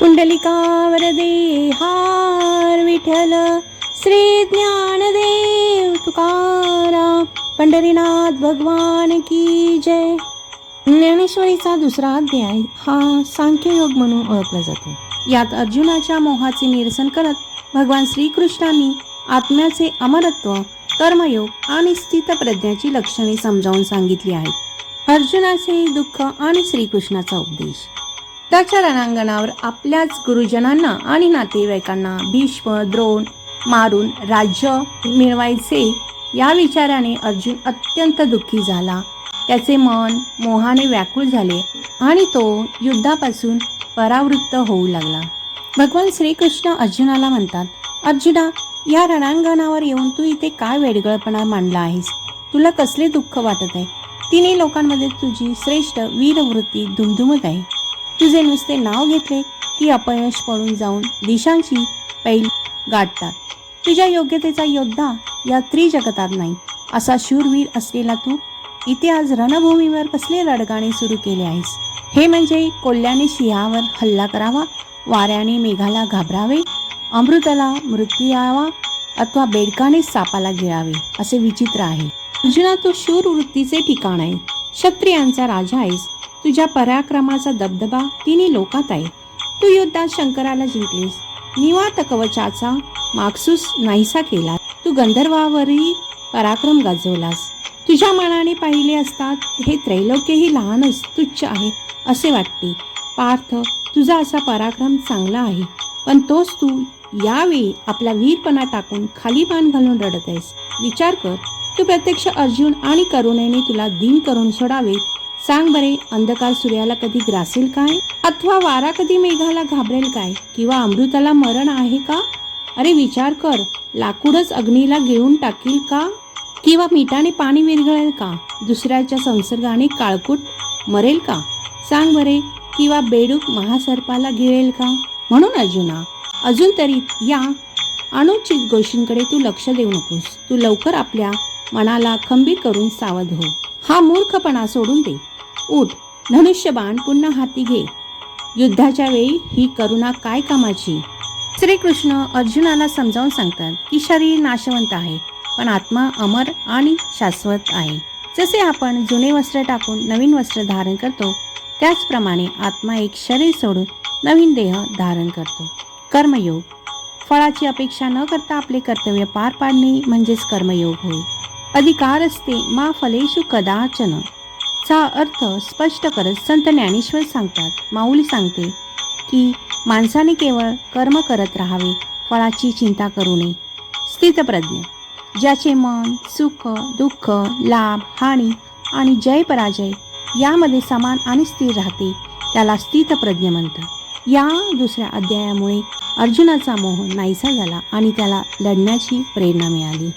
पुंडलिका वरदे हार विठ्ठल श्री ज्ञानदेव तुकाराम पंढरीनाथ भगवान की जय. ज्ञानेश्वरीचा दुसरा अध्याय हा सांख्ययोग म्हणून ओळखला जातो. यात अर्जुनाच्या मोहाचे निरसन करत भगवान श्रीकृष्णांनी आत्म्याचे अमरत्व, कर्मयोग आणि स्थितप्रज्ञाची लक्षणे समजावून सांगितली आहेत. अर्जुनाचे दुःख आणि श्रीकृष्णाचा उपदेश. त्याच्या रणांगणावर आपल्याच गुरुजनांना आणि नातेवाईकांना भीष्म द्रोण मारून राज्य मिळवायचे या विचाराने अर्जुन अत्यंत दुःखी झाला. त्याचे मन मोहाने व्याकुळ झाले आणि तो युद्धापासून परावृत्त होऊ लागला. भगवान श्रीकृष्ण अर्जुनाला म्हणतात, अर्जुना, या रणांगणावर येऊन तू इथे काय वेडगळपणा मांडला आहेस? तुला कसले दुःख वाटत आहे? तिन्ही लोकांमध्ये तुझी श्रेष्ठ वीरवृत्ती धुमधुमत आहे. तुझे नुसते नाव घेतले की अपयश पडून जाऊन दिशांची पैल गाठतात. तुझ्या योग्यतेचा योद्धा या त्रिजगतात नाही असा शूरवीर असलेला तू इथे आज रणभूमीवर कसले रडगाणे सुरू केले आहेस? हे म्हणजे कोल्ह्याने सिंहावर हल्ला करावा, वाऱ्याने मेघाला घाबरावे, अमृताला मृत्यू यावा अथवा बेडकाने सापाला गिळावे असे विचित्र आहे. अर्जुना, तू शूर वृत्तीचे ठिकाण आहे. क्षत्रियांचा राजा आहेस. तुझ्या पराक्रमाचा दबदबा तिन्ही लोकात आहे. तू युद्धात शंकराला जिंकलीस, निवात कवचाचा मागसूस नाहीसा केला. तू गंधर्वावरही पराक्रम गाजवलास. तुझ्या मनाने पाहिले असता हे त्रैलोक्यही लहानच तुच्छ आहे असे वाटते. पार्थ, तुझा असा पराक्रम चांगला आहे, पण तोच तू यावेळी आपला वीरपणा टाकून खाली मान घालून रडत आहेस. विचार कर, तू प्रत्यक्ष अर्जुन आणि करुणेने तुला दिन करून सोडावे. सांग बरे, अंधकार सूर्याला कधी ग्रासेल काय? अथवा वारा कधी मेघाला घाबरेल काय? किंवा अमृताला मरण आहे का? अरे विचार कर, लाकूडच अग्नीला गिळून टाकील का? किंवा मिठाने पाणी विरघळेल का? दुसऱ्याच्या संसर्गाने काळकूट मरेल का? सांग बरे, किंवा बेडूक महासर्पाला गिळेल का? म्हणून अर्जुना, अजून तरी या अनुचित गोष्टींकडे तू लक्ष देऊ नकोस. तू लवकर आपल्या मनाला खंबीर करून सावध हो. हा मूर्खपणा सोडून दे. उठ, धनुष्यबाण पुन्हा हाती घे. युद्धाच्या वेळी ही करुणा काय कामाची? श्रीकृष्ण अर्जुनाला समजावून सांगतात की शरीर नाशवंत आहे, पण आत्मा अमर आणि शाश्वत आहे. जसे आपण जुने वस्त्र टाकून नवीन वस्त्र धारण करतो, त्याचप्रमाणे आत्मा एक शरीर सोडून नवीन देह धारण करतो. कर्मयोग. फळाची अपेक्षा न करता आपले कर्तव्य पार पाडणे म्हणजेच कर्मयोग होय. अधिकार असते मा फलेषु कदाचन चा अर्थ स्पष्ट करत संत ज्ञानेश्वर सांगतात, माऊली सांगते की माणसाने केवळ कर्म करत राहावे, फळाची चिंता करू नये. स्थितप्रज्ञ. ज्याचे मन सुख दुःख लाभ हानी आणि जय पराजय यामध्ये समान आणि स्थिर राहते त्याला स्थितप्रज्ञ म्हणतात. या दुसऱ्या अध्यायामुळे अर्जुनाचा मोह नाहीसा झाला आणि त्याला लढण्याची प्रेरणा मिळाली.